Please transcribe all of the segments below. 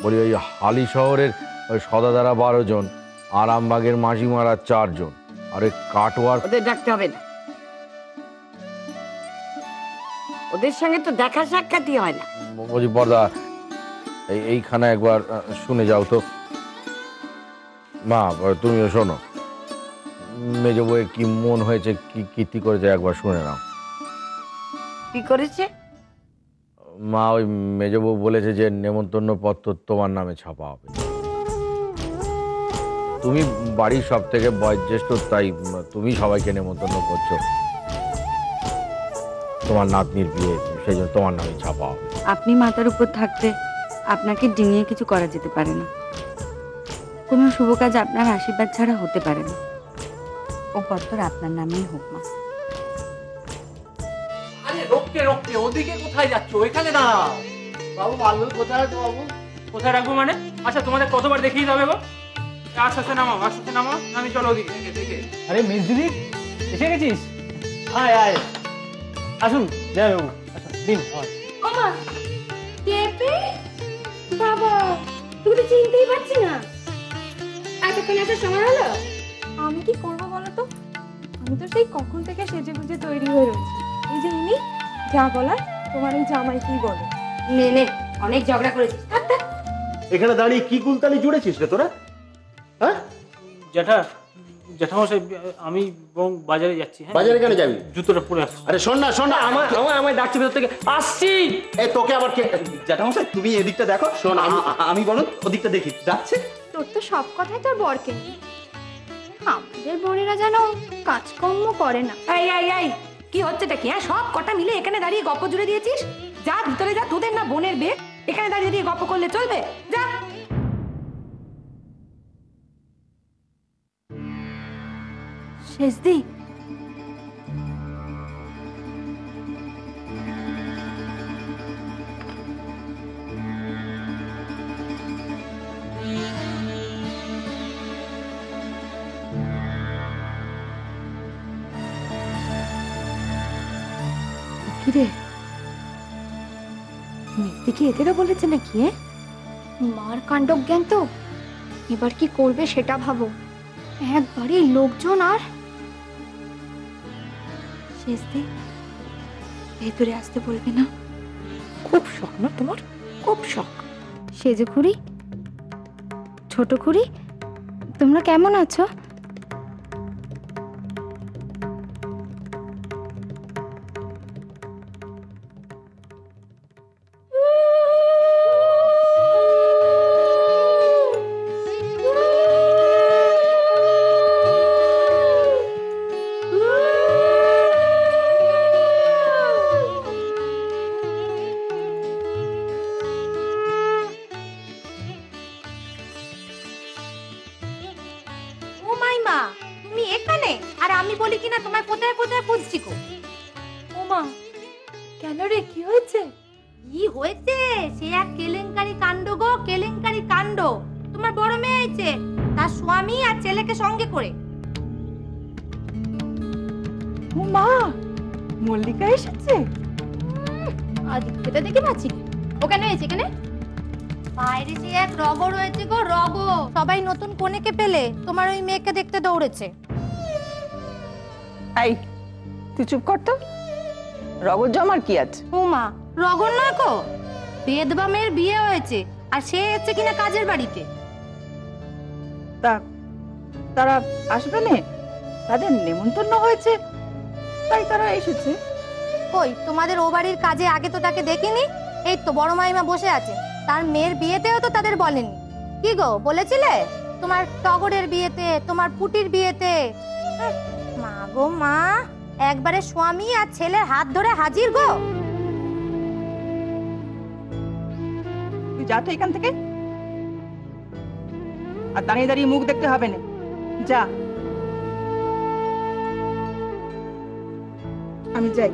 বলি ওই হালি শহরের ওই সদাদারা 12 জন, আরামবাগের মাঝিমারা 4 জন, আর ওই কাটোয়ার। ওদের ডাকতে হবে না, ওদের সঙ্গে তো দেখা সাক্ষাৎই হয় না। বলছি বর্দা, এইখানে একবার শুনে যাও তো। মা তুমিও শোনো, মেজ বউয়ের কি মন হয়েছে, কি কীর্তি করেছে একবার শুনে নাও। কি করেছে? মা ওই মেজ বউ বলেছে যে নেমন্তন্ন পত্র তোমার নামে ছাপা হবে। তুমি বাড়ির সব থেকে বয়োজ্যেষ্ঠ, তাই তুমি সবাইকে নেমন্তন্ন করছো। তোমার নাতনির বিয়ে, সেই জন্য তোমার নামে ছাপা হবে। আপনি মাথার উপর থাকতে আপনাকে ডিঙিয়ে কিছু করা যেতে পারে না। কোনো শুভ কাজ আপনার আশীর্বাদ ছাড়া হতে পারে না। ও পত্র আপনার নামেই হোক মা। আরে রোককে রোককে, ওদিকে কোথায় যাচ্ছ? এখানে দাঁড়াও। বাবু আলু কোথায় আছে বাবু? কোথায় রাখবো মানে? আচ্ছা তোমাদের কতবার দেখিয়ে যাবে গো? আস্তে আস্তে নামাও, আস্তে আস্তে নামাও। আমি চলো ওদিকে দেখে। আরে মেজদিদি এসে গেছিস? আয় আয়, আসুন জয় বাবু, আসুন দিন। ওমা কেপে বাবা, তুই তো চিনতেই পারছি না। এতক্ষণ আসার সময় হলো? আমি কি করবো বলো তো, আমি তো সেই কখন থেকে সেজে গুজে তৈরি হয়ে রয়েছি। এই যে ইনি যা বলার, তোমার এই জামাই কি বলে। নে নে, অনেক ঝগড়া করেছিস। এখানে দাঁড়িয়ে কি কুলতালি জুড়েছিস রে তোরা? হ্যাঁ জ্যাঠামশাই, আমি বরং বাজারে যাচ্ছি। হ্যাঁ, বাজারে কেন যাবি? জুতোটা পরে আসছি। আরে শোন না শোন না, আমায় ডাকছে ভেতর থেকে, আসছি। এই তোকে আবার কে? জ্যাঠামশাই তুমি এদিকটা দেখো, শোন আমি বরং ওদিকটা দেখি। যাচ্ছে তোর তো সব কথাই তোর বরকে নিয়ে। আমাদের বোনেরা যেন কাজকর্ম করে না। এই এই এই, কি হচ্ছেটা কি? হ্যাঁ, সব কটা মিলে এখানে দাঁড়িয়ে গপ্প জুড়ে দিয়েছিস। যা ভিতরে যা, তোদের না বোনের বিয়ে, এখানে দাঁড়িয়ে দিয়ে গপ্প করলে চলবে? যা। শেষদি, কিরে মেজদি কি এদেরও বলেছে নাকি? মার কাণ্ড জ্ঞান তো, এবার কি করবে সেটা ভাবো। একবারে লোকজন। আর শেষদি, ভেতরে আসতে বলবে না? খুব শখ না তোমার? খুব শখ। সেজে খুড়ি, ছোট খুড়ি, তোমরা কেমন আছো? আর আমি বলি কিনা তোমায় কোথায় কোথায় খুঁজছি গো। ওমা কেন রে, কি হয়েছে? কি হয়েছে? সে এক কেলেঙ্কারি কাণ্ড গো, কেলেঙ্কারি কাণ্ড। তোমার বড় মেয়ে হয়েছে, তার স্বামী আর ছেলেকে সঙ্গে করে। ও মা, মল্লিকা এসেছে? আজ খেতে দেখে পাচ্ছি। ও কেন হয়েছে এখানে? বাইরে সে এক রগর হয়েছে গো, রগর। সবাই নতুন কনেকে পেলে তোমার ওই মেয়েকে দেখতে দৌড়েছে। এই তুই চুপ কর তো, রগর জমার কি আছে? ও মা, রগর নয় গো, বেদবা মেয়ের বিয়ে হয়েছে, আর সে এসেছে কিনা কাজের বাড়িতে। তারা আসবে না, তাদের নেমন্তন্ন হয়েছে তাই তারা এসেছে। কই তোমাদের ও বাড়ির কাজে আগে তো তাকে দেখিনি। এই তো বড় মাইমা বসে আছে, তার মেয়ের বিয়েতেও তো তাদের বলেনি। কি গো বলেছিলে? তোমার টগরের বিয়েতে, তোমার পুটির বিয়েতে। মা গো মা, একবারে স্বামী আর ছেলের হাত ধরে হাজির গো। তুই যা তো এখান থেকে, আর দাঁড়িয়ে দাঁড়িয়ে মুখ দেখতে হবে না, যা। আমি যাই,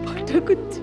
ভয়টা করছে।